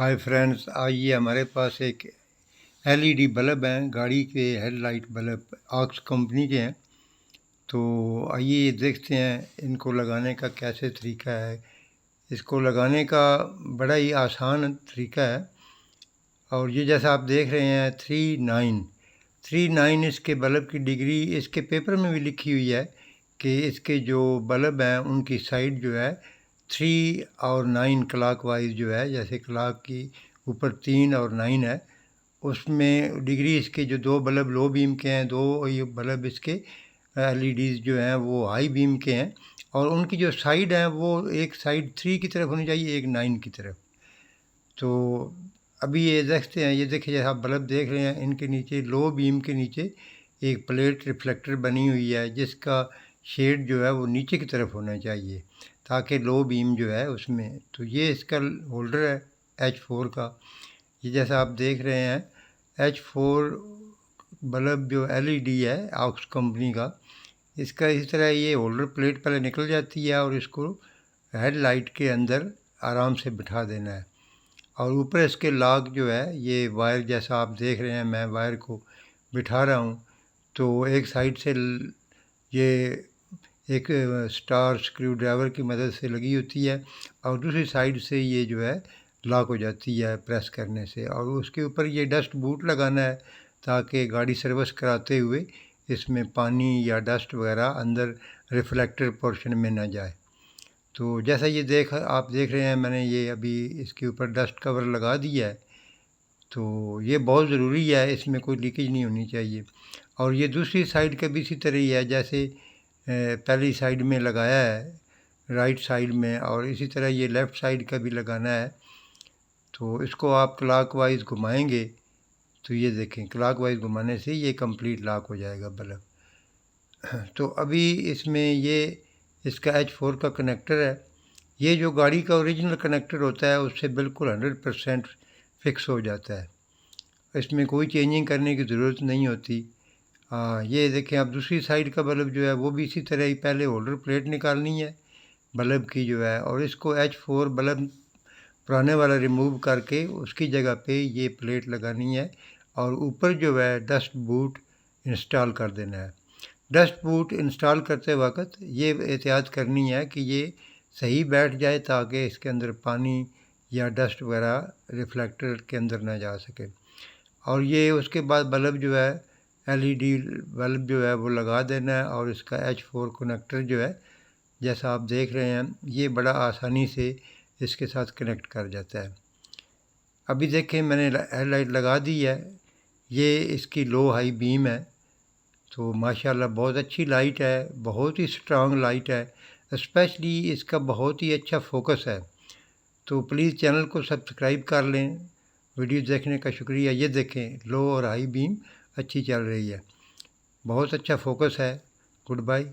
Hi friends, आइए हमारे पास एक एलईडी बल्ब हैं, गाड़ी के हेडलाइट बल्ब ऑक्स कंपनी के हैं। तो आइए ये देखते हैं इनको लगाने का कैसे तरीका है। इसको लगाने का बड़ा ही आसान तरीका है। और ये जैसा आप देख रहे हैं 39 इसके बल्ब की डिग्री इसके पेपर में भी लिखी हुई है कि इसके जो बल्ब हैं उनकी साइड जो है 3 और 9 क्लॉक वाइज जो है, जैसे क्लॉक की ऊपर 3 और 9 है, उसमें डिग्री इसके जो दो बल्ब लो बीम के हैं, दो ये बल्ब इसके एलईडीज़ जो हैं वो हाई बीम के हैं। और उनकी जो साइड है वो एक साइड 3 की तरफ होनी चाहिए, एक 9 की तरफ। तो अभी ये देखते हैं, ये देखिए जैसे आप बल्ब देख रहे हैं, इनके नीचे लो बीम के नीचे एक प्लेट रिफ्लेक्टर बनी हुई है जिसका शेड जो है वो नीचे की तरफ होना चाहिए ताकि लो बीम जो है उसमें। तो ये इसका होल्डर है H4 का। ये जैसा आप देख रहे हैं H4 बल्ब जो एलईडी है ऑक्स कंपनी का, इसका इस तरह ये होल्डर प्लेट पहले निकल जाती है और इसको हेडलाइट के अंदर आराम से बिठा देना है। और ऊपर इसके लॉक जो है, ये वायर जैसा आप देख रहे हैं, मैं वायर को बिठा रहा हूँ। तो एक साइड से ये एक स्टार स्क्रू ड्राइवर की मदद से लगी होती है और दूसरी साइड से ये जो है लॉक हो जाती है प्रेस करने से। और उसके ऊपर ये डस्ट बूट लगाना है ताकि गाड़ी सर्विस कराते हुए इसमें पानी या डस्ट वगैरह अंदर रिफ्लेक्टर पोर्शन में ना जाए। तो जैसा ये आप देख रहे हैं, मैंने ये अभी इसके ऊपर डस्ट कवर लगा दिया है। तो ये बहुत ज़रूरी है, इसमें कोई लीकेज नहीं होनी चाहिए। और ये दूसरी साइड का भी इसी तरह ही है, जैसे पहली साइड में लगाया है राइट साइड में, और इसी तरह ये लेफ़्ट साइड का भी लगाना है। तो इसको आप क्लॉकवाइज घुमाएंगे तो ये देखें, क्लॉकवाइज घुमाने से ये कंप्लीट लॉक हो जाएगा बल्ब। तो अभी इसमें ये इसका H4 का कनेक्टर है। ये जो गाड़ी का ओरिजिनल कनेक्टर होता है उससे बिल्कुल 100% फिक्स हो जाता है, इसमें कोई चेंजिंग करने की ज़रूरत नहीं होती। ये देखें, आप दूसरी साइड का बल्ब जो है वो भी इसी तरह ही पहले होल्डर प्लेट निकालनी है बल्ब की जो है, और इसको H4 बल्ब पुराने वाला रिमूव करके उसकी जगह पे ये प्लेट लगानी है और ऊपर जो है डस्ट बूट इंस्टॉल कर देना है। डस्ट बूट इंस्टॉल करते वक्त ये एहतियात करनी है कि ये सही बैठ जाए ताकि इसके अंदर पानी या डस्ट वगैरह रिफ्लेक्टर के अंदर ना जा सके। और ये उसके बाद बल्ब जो है एलईडी बल्ब जो है वो लगा देना है और इसका H4 कनेक्टर जो है, जैसा आप देख रहे हैं, ये बड़ा आसानी से इसके साथ कनेक्ट कर जाता है। अभी देखें मैंने हेडलाइट लगा दी है, ये इसकी लो हाई बीम है। तो माशाल्लाह बहुत अच्छी लाइट है, बहुत ही स्ट्रांग लाइट है, स्पेशली इसका बहुत ही अच्छा फोकस है। तो प्लीज़ चैनल को सब्सक्राइब कर लें। वीडियो देखने का शुक्रिया। ये देखें लो और हाई बीम अच्छी चल रही है, बहुत अच्छा फोकस है। Good bye.